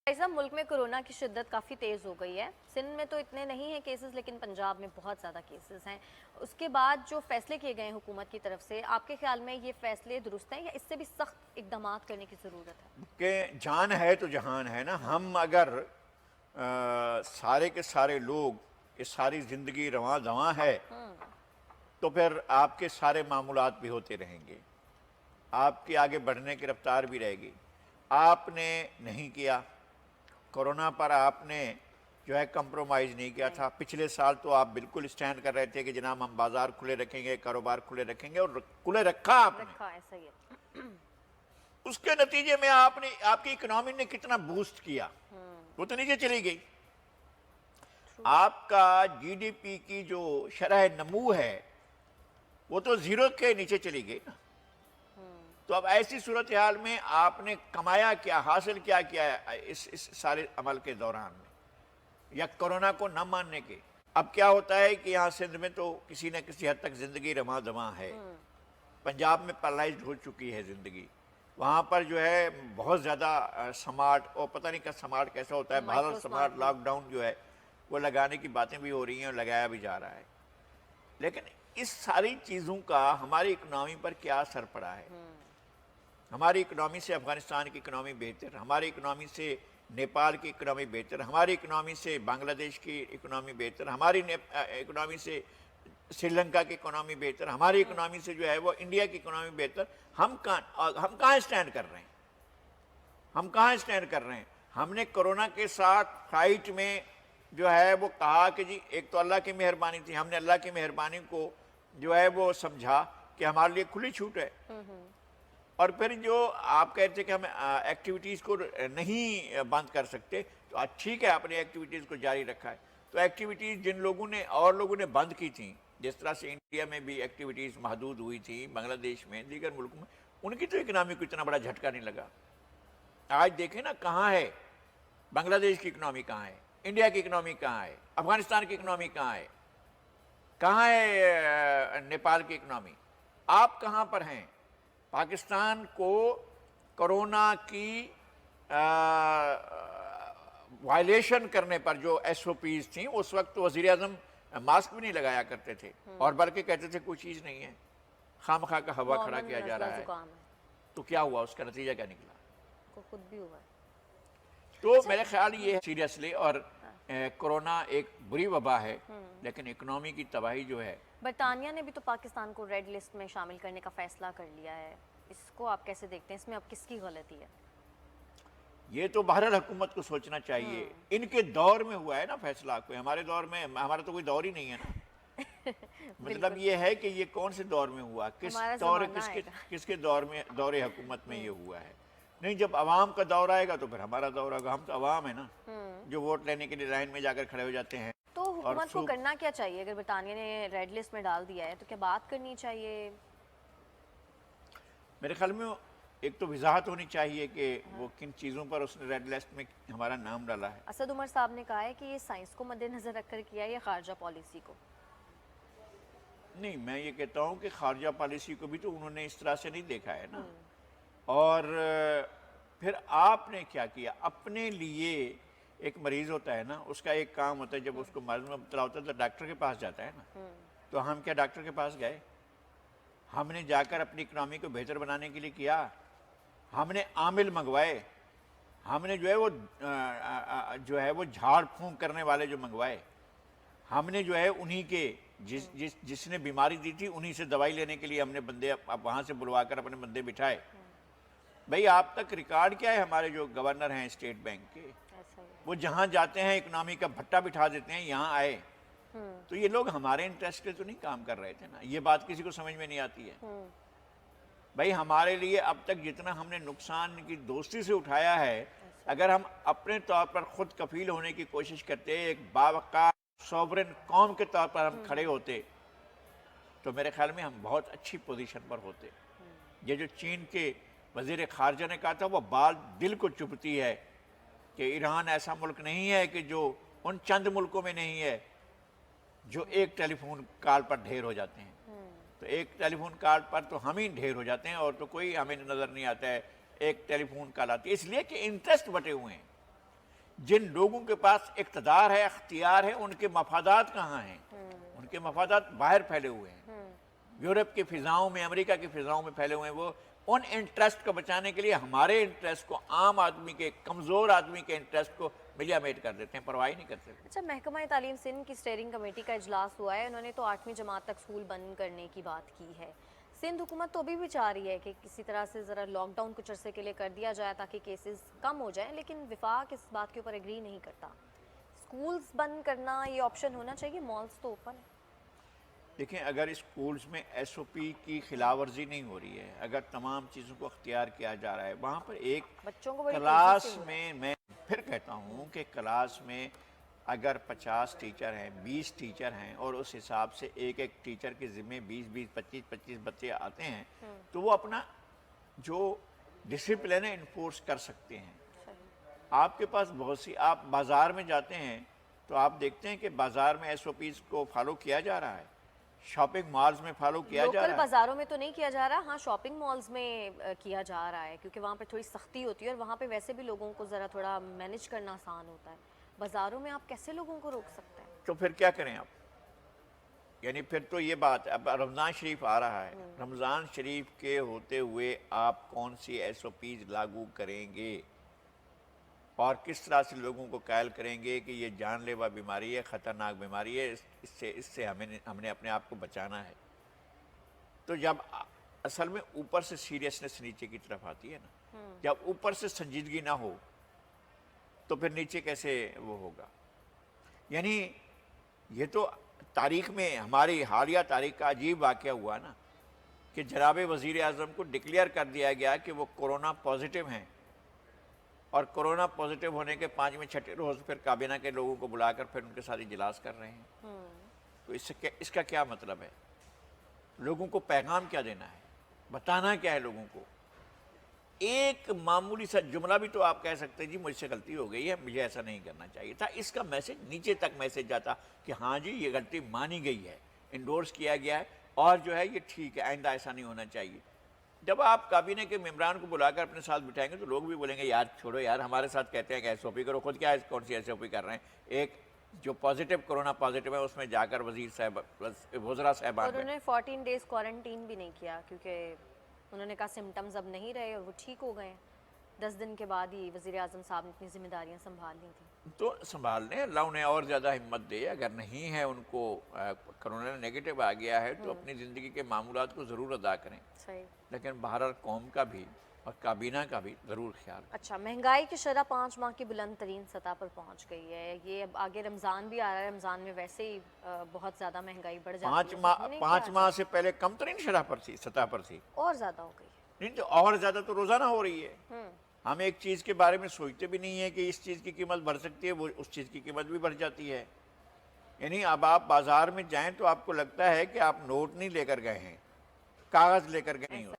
ایسا ملک میں کورونا کی شدت کافی تیز ہو گئی ہے. سندھ میں تو اتنے نہیں ہیں کیسز، لیکن پنجاب میں بہت زیادہ کیسز ہیں. اس کے بعد جو فیصلے کیے گئے ہیں حکومت کی طرف سے، آپ کے خیال میں یہ فیصلے درست ہیں یا اس سے بھی سخت اقدامات کرنے کی ضرورت ہے؟ کہ جان ہے تو جہان ہے نا. ہم اگر سارے کے سارے لوگ یہ ساری زندگی رواں دواں ہے تو پھر آپ کے سارے معمولات بھی ہوتے رہیں گے، آپ کی آگے بڑھنے کی رفتار بھی رہے گی. آپ نے نہیں کیا کورونا پر، آپ نے جو ہے کمپرومائز نہیں کیا تھا. پچھلے سال تو آپ بالکل اسٹینڈ کر رہے تھے کہ جناب ہم بازار کھلے رکھیں گے، کاروبار کھلے رکھیں گے، اور کھلے رکھا آپ نے. رکھا ایسا ہی ہے. اس کے نتیجے میں آپ کی اکنامی نے کتنا بوسٹ کیا، وہ تو نیچے چلی گئی. آپ کا جی ڈی پی کی جو شرح نمو ہے وہ تو زیرو کے نیچے چلی گئی نا. تو اب ایسی صورتحال میں آپ نے کمایا کیا، حاصل کیا اس سارے عمل کے دوران میں، یا کورونا کو نہ ماننے کے. اب کیا ہوتا ہے کہ یہاں سندھ میں تو کسی نہ کسی حد تک زندگی رواں دواں ہے. پنجاب میں پیرالائزڈ ہو چکی ہے زندگی. وہاں پر جو ہے بہت زیادہ سمارٹ، اور پتہ نہیں کہ سمارٹ کیسا ہوتا ہے، بھارت سمارٹ لاک ڈاؤن جو ہے وہ لگانے کی باتیں بھی ہو رہی ہیں اور لگایا بھی جا رہا ہے. لیکن اس ساری چیزوں کا ہماری اکنامی پر کیا اثر پڑا ہے؟ ہماری اکنامی سے افغانستان کی اکنامی بہتر، ہماری اکنامی سے نیپال کی اکنامی بہتر، ہماری اکنامی سے بنگلہ دیش کی اکنامی بہتر، ہماری اکنامی سے سری لنکا کی اکنامی بہتر، ہماری اکنامی سے جو ہے وہ انڈیا کی اکنامی بہتر. ہم کہاں اسٹینڈ کر رہے ہیں؟ ہم کہاں اسٹینڈ کر رہے ہیں؟ ہم نے کورونا کے ساتھ فائٹ میں جو ہے وہ کہا کہ جی ایک تو اللہ کی مہربانی تھی، ہم نے اللہ کی مہربانی کو جو ہے وہ سمجھا کہ ہمارے لیے کھلی چھوٹ ہے. اور پھر جو آپ کہتے ہیں کہ ہم ایکٹیویٹیز کو نہیں بند کر سکتے، تو ٹھیک ہے، اپنی ایکٹیویٹیز کو جاری رکھا ہے. تو ایکٹیویٹیز جن لوگوں نے اور لوگوں نے بند کی تھیں، جس طرح سے انڈیا میں بھی ایکٹیویٹیز محدود ہوئی تھیں، بنگلہ دیش میں، دیگر ملکوں میں، ان کی تو اکنامی کو اتنا بڑا جھٹکا نہیں لگا. آج دیکھیں نا کہاں ہے بنگلہ دیش کی اکنامی، کہاں ہے انڈیا کی اکنامی، کہاں ہے افغانستان کی اکنامی، کہاں ہے نیپال کی اکنامی. آپ کہاں پر ہیں؟ پاکستان کو کورونا کی وائلیشن کرنے پر جو ایس او پیز تھیں، اس وقت وزیر اعظم ماسک بھی نہیں لگایا کرتے تھے، اور بلکہ کہتے تھے کوئی چیز نہیں ہے، خام خواہ کا ہوا کھڑا کیا جا رہا ہے. تو کیا ہوا؟ اس کا نتیجہ کیا نکلا؟ خود بھی ہوا. تو میرے خیال یہ ہے سیریسلی، اور کورونا ایک بری وبا ہے، لیکن اکنامی کی تباہی جو ہے. برطانیہ نے بھی تو پاکستان کو ریڈ لسٹ میں شامل کرنے کا فیصلہ کر لیا ہے. اس کو آپ کیسے دیکھتے ہیں؟ اس میں اب کس کی غلطی ہے؟ یہ تو بہرحال حکومت کو سوچنا چاہیے. ان کے دور میں ہوا ہے نا فیصلہ، کوئی ہمارے دور میں، ہمارا تو کوئی دور ہی نہیں ہے نا. مطلب یہ ہے کہ یہ کون سے دور میں ہوا، کس کے دور میں، دور حکومت میں یہ ہوا ہے. نہیں، جب عوام کا دور آئے گا تو پھر ہمارا دور آئے گا. ہم تو عوام ہیں نا، جو ووٹ لینے کے لیے لائن میں جا کر کھڑے ہو جاتے ہیں. تو حکومت کو کرنا کیا چاہیے؟ اگر برطانیہ نے ریڈ لسٹ میں ڈال دیا ہے تو کیا بات کرنی چاہیے؟ میرے خیال میں ایک تو وضاحت ہونی چاہیے کہ وہ کن چیزوں پر اس نے ریڈ لسٹ میں ہمارا نام ڈالا ہے. اسد عمر صاحب نے کہا ہے کہ یہ سائنس کو مد نظر رکھ کر کیا ہے یا خارجہ پالیسی کو؟ نہیں، میں یہ کہتا ہوں کہ خارجہ پالیسی کو بھی تو انہوں نے اس طرح سے نہیں دیکھا ہے نا. اور پھر آپ نے کیا کیا؟ اپنے لیے ایک مریض ہوتا ہے نا، اس کا ایک کام ہوتا ہے، جب اس کو مرض میں مبتلا ہوتا ہے تو ڈاکٹر کے پاس جاتا ہے نا. تو ہم کیا ڈاکٹر کے پاس گئے؟ ہم نے جا کر اپنی اکنامی کو بہتر بنانے کے لیے کیا. ہم نے عامل منگوائے، ہم نے جو ہے وہ جھاڑ پھونک کرنے والے جو منگوائے. ہم نے جو ہے انہی کے جس نے بیماری دی تھی انہی سے دوائی لینے کے لیے ہم نے بندے وہاں سے بلوا کر اپنے بندے بٹھائے. بھئی آپ تک ریکارڈ کیا ہے؟ ہمارے جو گورنر ہیں اسٹیٹ بینک کے، وہ جہاں جاتے ہیں اکنامی کا بھٹا بٹھا دیتے ہیں. یہاں آئے تو یہ لوگ ہمارے انٹرسٹ کے تو نہیں کام کر رہے تھے نا. یہ بات کسی کو سمجھ میں نہیں آتی ہے. بھئی ہمارے لیے اب تک جتنا ہم نے نقصان کی دوستی سے اٹھایا ہے، اگر ہم اپنے طور پر خود کفیل ہونے کی کوشش کرتے، ایک باوقار سوورن قوم کے طور پر ہم کھڑے ہوتے، تو میرے خیال میں ہم بہت اچھی پوزیشن پر ہوتے. یہ جو چین کے وزیر خارجہ نے کہا تھا، وہ بات دل کو چبھتی ہے کہ ایران ایسا ملک نہیں ہے کہ جو ان چند ملکوں میں نہیں ہے جو ایک ٹیلی فون کال پر ڈھیر ہو جاتے ہیں. تو ایک ٹیلی فون کال پر تو ہم ہی ڈھیر ہو جاتے ہیں، اور تو کوئی ہمیں نظر نہیں آتا ہے ایک ٹیلی فون کال آتی ہے. اس لیے کہ انٹرسٹ بٹے ہوئے ہیں. جن لوگوں کے پاس اقتدار ہے، اختیار ہے، ان کے مفادات کہاں ہیں؟ ان کے مفادات باہر پھیلے ہوئے ہیں، یورپ کی فضاؤں میں، امریکہ کی فضاؤں میں پھیلے ہوئے ہیں۔ وہ ان انٹرسٹ کو بچانے کے لیے ہمارے انٹرسٹ کو، عام آدمی کے، کمزور آدمی کے انٹرسٹ کو ملیا میٹ کر دیتے ہیں، پرواہ نہیں کرتے۔ اچھا، محکمہ تعلیم سندھ کی اسٹیئرنگ کمیٹی کا اجلاس ہوا ہے، انہوں نے تو 8ویں جماعت تک اسکول بند کرنے کی بات کی ہے۔ سندھ حکومت تو ابھی بھی چاہ رہی ہے کہ کسی طرح سے ذرا لاک ڈاؤن کچھ عرصے کے لیے کر دیا جائے تاکہ کیسز کم ہو جائیں، لیکن وفاق اس بات کے اوپر ایگری نہیں کرتا۔ اسکولز بند کرنا یہ آپشن ہونا چاہیے، مالز تو اوپن ہے۔ دیکھیں، اگر اسکولز میں ایس او پی کی خلاف ورزی نہیں ہو رہی ہے، اگر تمام چیزوں کو اختیار کیا جا رہا ہے، وہاں پر ایک بچوں کو بڑی کلاس تیزی سے میں پھر کہتا ہوں کہ کلاس میں اگر 50 ٹیچر ہیں، 20 ٹیچر ہیں، اور اس حساب سے ایک ایک ٹیچر کے ذمے 20 25 بچے آتے ہیں، تو وہ اپنا جو ڈسپلن ہے انفورس کر سکتے ہیں۔ آپ کے پاس بہت سی، آپ بازار میں جاتے ہیں تو آپ دیکھتے ہیں کہ بازار میں ایس او پیز کو فالو کیا جا رہا ہے، شاپنگ مالز میں فالو کیا جا لوکل رہا ہے۔ بازاروں میں تو نہیں کیا جا رہا، ہاں شاپنگ مالز میں کیا جا رہا ہے، کیونکہ وہاں پہ تھوڑی سختی ہوتی ہے اور وہاں پہ ویسے بھی لوگوں کو ذرا تھوڑا مینیج کرنا آسان ہوتا ہے۔ بازاروں میں آپ کیسے لوگوں کو روک سکتے ہیں؟ تو پھر کیا کریں آپ؟ یعنی پھر تو یہ بات، اب رمضان شریف آ رہا ہے، رمضان شریف کے ہوتے ہوئے آپ کون سی ایس او پیز لاگو کریں گے اور کس طرح سے لوگوں کو قائل کریں گے کہ یہ جان لیوا بیماری ہے، خطرناک بیماری ہے، اس سے ہم نے اپنے آپ کو بچانا ہے۔ تو جب اصل میں اوپر سے سیریسنس نیچے کی طرف آتی ہے نا، جب اوپر سے سنجیدگی نہ ہو تو پھر نیچے کیسے وہ ہوگا؟ یعنی یہ تو تاریخ میں، ہماری حالیہ تاریخ کا عجیب واقعہ ہوا نا کہ جناب وزیر اعظم کو ڈکلیئر کر دیا گیا کہ وہ کورونا پازیٹیو ہیں، اور کورونا پازیٹیو ہونے کے 5ویں 6 روز پھر کابینہ کے لوگوں کو بلا کر پھر ان کے ساتھ اجلاس کر رہے ہیں۔ تو اس کا کیا مطلب ہے؟ لوگوں کو پیغام کیا دینا ہے؟ بتانا کیا ہے لوگوں کو؟ ایک معمولی سا جملہ بھی تو آپ کہہ سکتے ہیں جی مجھ سے غلطی ہو گئی ہے، مجھے ایسا نہیں کرنا چاہیے تھا۔ اس کا میسج نیچے تک میسج جاتا کہ ہاں جی یہ غلطی مانی گئی ہے، انڈورس کیا گیا ہے، اور جو ہے یہ ٹھیک ہے، آئندہ ایسا نہیں ہونا چاہیے۔ جب آپ کابینہ کے ممبران کو بلا کر اپنے ساتھ بٹھائیں گے تو لوگ بھی بولیں گے یار چھوڑو یار، ہمارے ساتھ کہتے ہیں کہ ایس او پی کرو، خود کیا کون سی ایس او پی کر رہے ہیں؟ ایک جو پازیٹیو کورونا پازیٹیو ہے اس میں جا کر وزیر صاحب، وزراء صاحبان اور انہوں نے 14 ڈیز کوارنٹین بھی نہیں کیا، کیونکہ انہوں نے کہا سمٹمز اب نہیں رہے اور وہ ٹھیک ہو گئے ہیں۔ 10 دن کے بعد ہی وزیر اعظم صاحب نے اپنی ذمہ داریاں سنبھال لی تھیں۔ تو سنبھال لیں، اللہ انہیں اور زیادہ ہمت دے۔ اگر نہیں ہے ان کو کرونا نیگیٹو آ گیا ہے تو اپنی زندگی کے معمولات کو ضرور ادا کریں، صحیح۔ لیکن بہرحال قوم کا بھی اور کابینہ کا بھی ضرور خیال۔ اچھا، مہنگائی کی شرح 5 ماہ کی بلند ترین سطح پر پہنچ گئی ہے۔ یہ اب آگے رمضان بھی آ رہا ہے، رمضان میں ویسے ہی بہت زیادہ مہنگائی بڑھ جاتی ہے۔ 5 ماہ سے پہلے کم ترین سطح پر تھی، اور زیادہ ہو گئی ہے۔ نہیں تو اور زیادہ تو روزانہ ہو رہی ہے۔ ہم ایک چیز کے بارے میں سوچتے بھی نہیں ہیں کہ اس چیز کی قیمت بڑھ سکتی ہے، وہ اس چیز کی قیمت بھی بڑھ جاتی ہے۔ یعنی اب آپ بازار میں جائیں تو آپ کو لگتا ہے کہ آپ نوٹ نہیں لے کر گئے ہیں، کاغذ لے کر گئے نہیں ہوتے۔